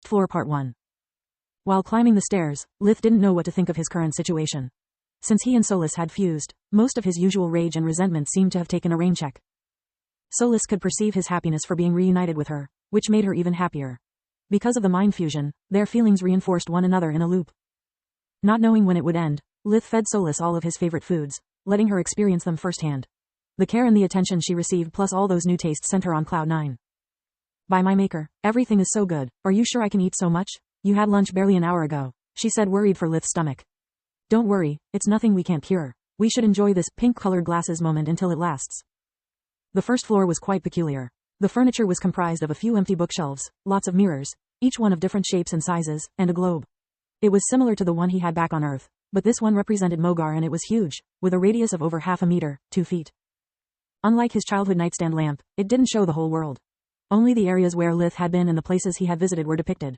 Floor Part 1. While climbing the stairs, Lith didn't know what to think of his current situation. Since he and Solus had fused, most of his usual rage and resentment seemed to have taken a rain check. Solus could perceive his happiness for being reunited with her, which made her even happier. Because of the mind fusion, their feelings reinforced one another in a loop. Not knowing when it would end, Lith fed Solus all of his favorite foods, letting her experience them firsthand. The care and the attention she received plus all those new tastes sent her on cloud 9. By my maker, everything is so good. Are you sure I can eat so much? You had lunch barely an hour ago, she said, worried for Lith's stomach. Don't worry, it's nothing we can't cure. We should enjoy this pink-colored glasses moment until it lasts. The first floor was quite peculiar. The furniture was comprised of a few empty bookshelves, lots of mirrors, each one of different shapes and sizes, and a globe. It was similar to the one he had back on Earth, but this one represented Mogar and it was huge, with a radius of over half a meter, 2 feet. Unlike his childhood nightstand lamp, it didn't show the whole world. Only the areas where Lith had been and the places he had visited were depicted.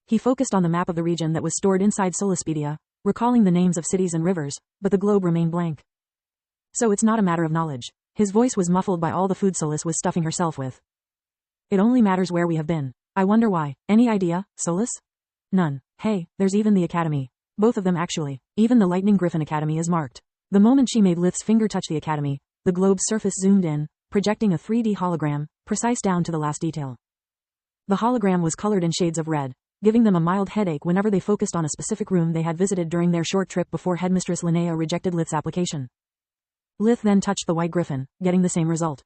He focused on the map of the region that was stored inside Soluspedia, recalling the names of cities and rivers, but the globe remained blank. So it's not a matter of knowledge. His voice was muffled by all the food Solus was stuffing herself with. It only matters where we have been. I wonder why. Any idea, Solus? None. Hey, there's even the academy. Both of them actually. Even the Lightning Griffin Academy is marked. The moment she made Lith's finger touch the academy, the globe's surface zoomed in, projecting a 3D hologram, precise down to the last detail. The hologram was colored in shades of red, giving them a mild headache whenever they focused on a specific room they had visited during their short trip before Headmistress Linnea rejected Lith's application. Lith then touched the white griffin, getting the same result.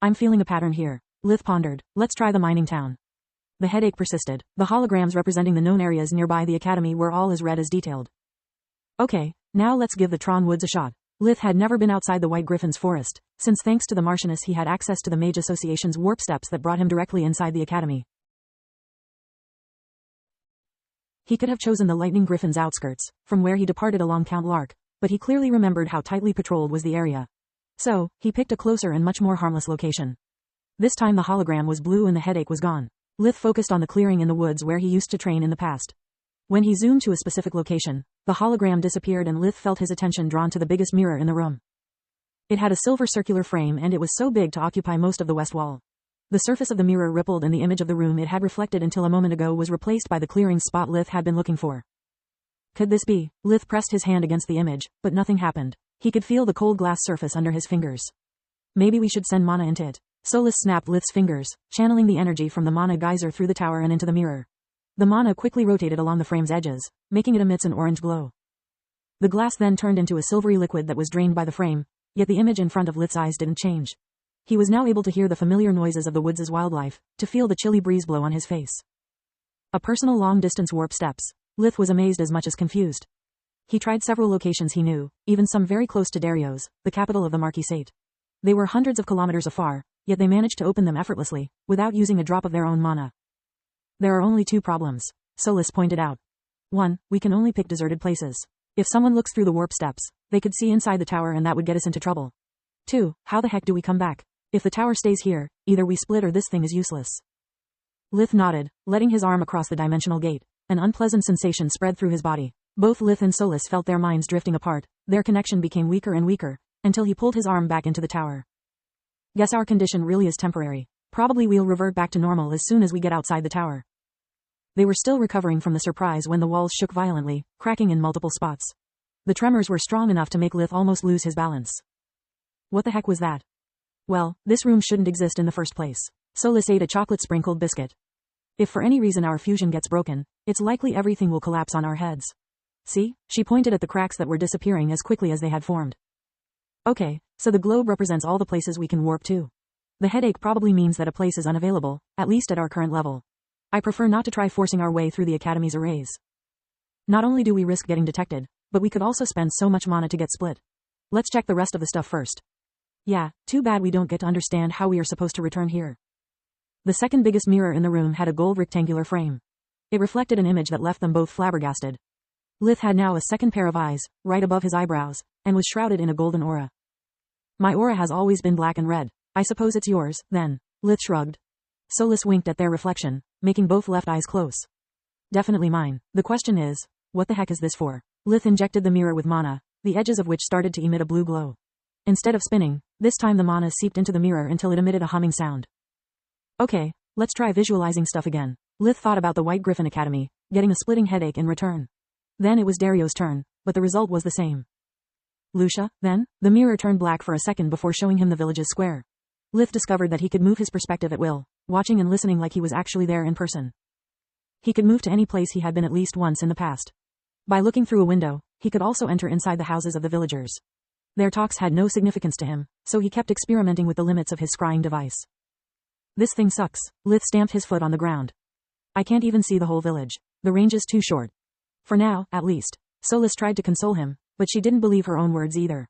I'm feeling a pattern here, Lith pondered. Let's try the mining town. The headache persisted. The holograms representing the known areas nearby the academy were all as red as detailed. Okay, now let's give the Tron Woods a shot. Lith had never been outside the White Griffin's forest, since thanks to the Martianess he had access to the Mage Association's warp steps that brought him directly inside the academy. He could have chosen the Lightning Griffin's outskirts, from where he departed along Count Lark, but he clearly remembered how tightly patrolled was the area. So, he picked a closer and much more harmless location. This time the hologram was blue and the headache was gone. Lith focused on the clearing in the woods where he used to train in the past. When he zoomed to a specific location, the hologram disappeared and Lith felt his attention drawn to the biggest mirror in the room. It had a silver circular frame and it was so big to occupy most of the west wall. The surface of the mirror rippled and the image of the room it had reflected until a moment ago was replaced by the clearing spot Lith had been looking for. Could this be? Lith pressed his hand against the image, but nothing happened. He could feel the cold glass surface under his fingers. Maybe we should send mana into it. Solus snapped Lith's fingers, channeling the energy from the mana geyser through the tower and into the mirror. The mana quickly rotated along the frame's edges, making it emit an orange glow. The glass then turned into a silvery liquid that was drained by the frame, yet the image in front of Lith's eyes didn't change. He was now able to hear the familiar noises of the woods' wildlife, to feel the chilly breeze blow on his face. A personal long-distance warp steps. Lith was amazed as much as confused. He tried several locations he knew, even some very close to Darios, the capital of the Marquisate. They were hundreds of kilometers afar, yet they managed to open them effortlessly, without using a drop of their own mana. There are only 2 problems, Solus pointed out. 1, we can only pick deserted places. If someone looks through the warp steps, they could see inside the tower and that would get us into trouble. 2, how the heck do we come back? If the tower stays here, either we split or this thing is useless. Lith nodded, letting his arm across the dimensional gate. An unpleasant sensation spread through his body. Both Lith and Solus felt their minds drifting apart. Their connection became weaker and weaker, until he pulled his arm back into the tower. Guess our condition really is temporary. Probably we'll revert back to normal as soon as we get outside the tower. They were still recovering from the surprise when the walls shook violently, cracking in multiple spots. The tremors were strong enough to make Lith almost lose his balance. What the heck was that? Well, this room shouldn't exist in the first place. Solus ate a chocolate-sprinkled biscuit. If for any reason our fusion gets broken, it's likely everything will collapse on our heads. See? She pointed at the cracks that were disappearing as quickly as they had formed. Okay, so the globe represents all the places we can warp to. The headache probably means that a place is unavailable, at least at our current level. I prefer not to try forcing our way through the Academy's arrays. Not only do we risk getting detected, but we could also spend so much mana to get split. Let's check the rest of the stuff first. Yeah, too bad we don't get to understand how we are supposed to return here. The second biggest mirror in the room had a gold rectangular frame. It reflected an image that left them both flabbergasted. Lith had now a second pair of eyes, right above his eyebrows, and was shrouded in a golden aura. My aura has always been black and red. I suppose it's yours, then. Lith shrugged. Solus winked at their reflection, making both left eyes close. Definitely mine. The question is, what the heck is this for? Lith injected the mirror with mana, the edges of which started to emit a blue glow. Instead of spinning, this time the mana seeped into the mirror until it emitted a humming sound. Okay, let's try visualizing stuff again. Lith thought about the White Griffin Academy, getting a splitting headache in return. Then it was Dario's turn, but the result was the same. Lucia, then? The mirror turned black for a second before showing him the village's square. Lith discovered that he could move his perspective at will, watching and listening like he was actually there in person. He could move to any place he had been at least once in the past. By looking through a window, he could also enter inside the houses of the villagers. Their talks had no significance to him, so he kept experimenting with the limits of his scrying device. This thing sucks. Lith stamped his foot on the ground. I can't even see the whole village. The range is too short. For now, at least. Solis tried to console him, but she didn't believe her own words either.